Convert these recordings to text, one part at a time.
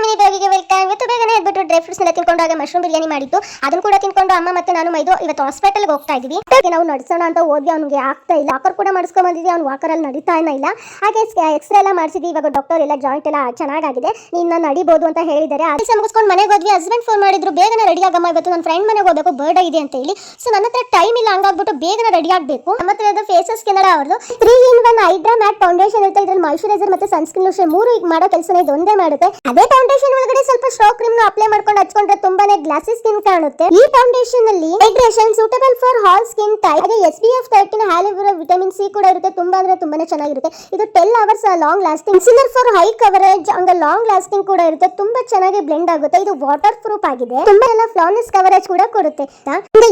Mini ಬ್ಲಾಗಿಗೆ welcome. ಇವತ್ತು ಬೇಗನೆ ಎದ್ಬಿಟ್ಟು ಡ್ರೈ ಫ್ರೂಟ್ಸ್ ಎಲ್ಲ ತಿನ್ಕೊಂಡು ಹಾಗೆ ಮಶ್ರೂಮ್ ಬಿರಿಯಾನಿ ಮಾಡಿತ್ತು. ಅದನ್ನು ಕೂಡ ತಿನ್ಕೊಂಡು ಅಮ್ಮ ಮತ್ತೆ ನಾನು ಮೈದು ಇವತ್ತು ಹಾಸ್ಪಿಟಲ್ಗೆ ಹೋಗ್ತಾ ಇದೀವಿ. ನಾವು ನಡೆಸೋಣ ಅಂತ ಹೋದ್ವಿ, ಅವ್ನಿಗೆ ಆಗ್ತಾ ಇಲ್ಲ. ವಾಕರ್ ಕೂಡ ಮಾಡಿಸ್ಕೊಂಡ್ ಬಂದಿದ್ವಿ, ಅವ್ನು ವಾಕರಲ್ಲಿ ನಡೀತಾ ಇಲ್ಲ. ಹಾಗೆ ಎಕ್ಸ್ರೇ ಎಲ್ಲ ಮಾಡಿಸಿದ್ವಿ. ಇವಾಗ ಡಾಕ್ಟರ್ ಎಲ್ಲ ಜಾಯಿಂಟ್ ಎಲ್ಲ ಚೆನ್ನಾಗಿದೆ, ನೀನು ನಡಿಬಹುದು ಅಂತ ಹೇಳಿದ್ದಾರೆ. ಅದಕ್ಕೆ ಮುಗಿಸ್ಕೊಂಡು ಮನೆಗೆ ಹೋದ್ವಿ. ಹಸ್ಬೆಂಡ್ ಫೋನ್ ಮಾಡಿದ್ರು, ಬೇಗನೆ ರೆಡಿ ಆಗಮ್ಮ, ಇವತ್ತು ನನ್ನ ಫ್ರೆಂಡ್ ಮನೆಗೆ ಹೋಗಬೇಕು, ಬರ್ಡೇ ಇದೆ ಅಂತ ಹೇಳಿ. ಸೊ ನನ್ನ ಹತ್ರ ಟೈಮ್ ಇಲ್ಲ, ಹಂಗಾಗ್ಬಿಟ್ಟು ಬೇಗನೆ ರೆಡಿ ಆಗಬೇಕು. ನಮ್ಮ ಹತ್ರ ಇದು ಫೇಸಸ್ ಕೆನಡ ಅವ್ರದ್ದು 3-in-1 ಹೈಡ್ರಾ ಮ್ಯಾಟ್ ಫೌಂಡೇಶನ್ ಇರುತ್ತೆ. ಇದ್ರಲ್ಲಿ ಮಾಯಿಶ್ಚರೈಸರ್ ಮತ್ತೆ ಸನ್ಸ್ಕ್ರೀನ್ ಲೋಷನ್ ಮೂರು ಮಾಡೋ ಕೆಲಸನ ಇದು ಒಂದೇ ಮಾಡುತ್ತೆ. ಅದೇ ಫೌಂಡೇಶನ್ ಒಳಗಡೆ ಸ್ವಲ್ಪ ಸ್ಟ್ರೋ ಕ್ರೀಮ್ ಅಪ್ಲೈ ಮಾಡ್ಕೊಂಡು ಹಚ್ಕೊಂಡ್ರೆ ತುಂಬಾನೇ ಗ್ಲಾಸಿ ಸ್ಕಿನ್ ಕಾಣುತ್ತೆ. ಈ ಫೌಂಡೇಶನ್ ಅಲ್ಲಿ hydration suitable for all skin type. ಹಾಗೆ SPF 13 ಹ್ಯಾಲುರೋನಿಕ್ ವಿಟಮಿನ್ C ಕೂಡ ಇರುತ್ತೆ. ತುಂಬಾನೇ ಚೆನ್ನಾಗಿರುತ್ತೆ. ಇದು 10 hours long lasting. Concealer for high coverage ಹಂಗ ಲಾಂಗ್ ಲಾಸ್ಟಿಂಗ್ ಕೂಡ ಇರುತ್ತೆ. ತುಂಬಾ ಚೆನ್ನಾಗಿ ಬ್ಲೆಂಡ್ ಆಗುತ್ತೆ. ಇದು ವಾಟರ್ ಪ್ರೂಫ್ ಆಗಿದೆ. ತುಂಬಾ ಎಲ್ಲ ಫ್ಲಾಲೆಸ್ ಕವರೇಜ್ ಕೂಡ ಕೊಡುತ್ತೆ.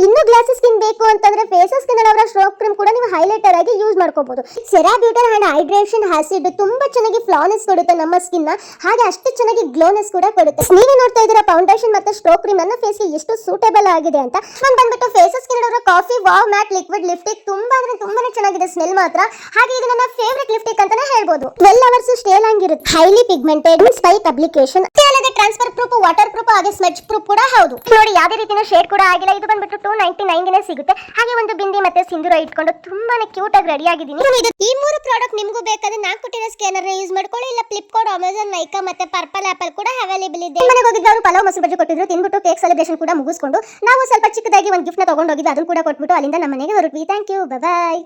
ಇನ್ನೂ ಗ್ಲಾಸಿ ಸ್ಕಿನ್ ಬೇಕು ಅಂತಂದ್ರೆ ಫೇಸಸ್ ಸ್ಕಿನ್ ಅವರ ಸ್ಟ್ರೋ ಕ್ರೀಮ್ ಕೂಡ ನೀವು ಹೈಲೈಟರ್ ಆಗಿ ಯೂಸ್ ಮಾಡ್ಕೋಬಹುದು. ಸೆರಾಬ್ಯೂಟಲ್ ಅಂಡ್ ಹೈಡ್ರೇಷನ್ ಆಸಿಡ್ ತುಂಬಾ ಚೆನ್ನಾಗಿ ಫ್ಲಾನೆಸ್ ಕೊಡುತ್ತೆ ನಮ್ಮ ಸ್ಕಿನ್ ನ. ಹಾಗೆ ಅಷ್ಟೇ ಚೆನ್ನಾಗಿ ಗ್ಲೋನೆಸ್ ಕೂಡ ಕೊಡುತ್ತೆ. ನೀವೇ ನೋಡ್ತಾ ಇದ್ದೀರಾ ಫೌಂಡೇಶನ್ ಮತ್ತೆ ಸ್ಟ್ರೋ ಕ್ರೀಮ್ ನನ್ನ ಫೇಸ್ ಗೆ ಎಷ್ಟು ಸೂಟೇಬಲ್ ಆಗಿದೆ ಅಂತ. ನಾನು ಬಂದ್ಬಿಟ್ಟು ಫೇಸಸ್ ಸ್ಕಿನ್ ಅವರ coffee wow mat liquid lipstick ತುಂಬಾನೇ ಚೆನ್ನಾಗಿದೆ ಸ್ಮೆಲ್ ಮಾತ್ರ. ಹಾಗೆ ಇದು ನನ್ನ ಫೇವರೇಟ್ ಲಿಪ್ಸ್ಟಿಕ್ ಅಂತಾನೆ ಹೇಳ್ಬೋದು. 12 hours ಸ್ಟೇ ಆಗಿರುತ್ತೆ. Highly pigmented spike application, transfer proof, water proof, ಹಾಗೆ ಸ್ಮೆಚ್ ಪ್ರೂಫ್ ಕೂಡ ಹೌದು. ನೋಡಿ ಯಾವುದೇ ರೀತಿಯ ಶೇಡ್ ಕೂಡ ಆಗಿಲ್ಲ. ಇದು ಬಂದ್ಬಿಟ್ಟು 299 ಗೆ ಸಿಗುತ್ತೆ. ಹಾಗೆ ಒಂದು ಬಿಂದಿ ಮತ್ತೆ ಸಿಂಧೂರ ಇಟ್ಕೊಂಡು ತುಂಬಾನೇ ಕ್ಯೂಟ್ ಆಗಿ ರೆಡಿ ಆಗಿದ್ದೀನಿ. ಈ ಮೂರು ಪ್ರಾಡಕ್ಟ್ ನಿಮಗೂ ಬೇಕಾದ್ರೆ ನಾನು ಕೊಟ್ಟಿರೋ ಸ್ಕ್ಯಾನರ್ ಯೂಸ್ ಮಾಡ್ಕೊಳ್ಳಿ. ಇಲ್ಲ ಫ್ಲಿಪ್ಕಾರ್ಟ್, ಅಮೆಜಾನ್, ನೈಕಾ ಮತ್ತೆ ಪರ್ಪಲ್ ಆಪಲ್ ಕೂಡ ಅವೈಲೇಬಲ್ ಇದೆ. ಮನೆಗೆ ಹೋಗಿದ್ರು, ಅವರು ಪಲಾವ್ ಮೊಸರು ಬಜ್ಜಿ ಕೊಟ್ಟಿದ್ರು. ತಿಂದ್ಬಿಟ್ಟು ಕೇಕ್ ಸೆಲೆಬ್ರೇಷನ್ ಕೂಡ ಮುಗಿಸ್ಕೊಂಡು ನಾವು ಸ್ವಲ್ಪ ಚಿಕ್ಕದಾಗಿ ಒಂದು ಗಿಫ್ಟ್ ನ ತಗೊಂಡು ಹೋಗಿದ್ವಿ. ಅದನ್ನು ಕೂಡ ಕೊಟ್ಬಿಟ್ಟು ಅಲ್ಲಿಂದ ನಮ್ಮ ಮನೆಗೆ ಹೊರಟ್ವಿ. Thank you, bye bye.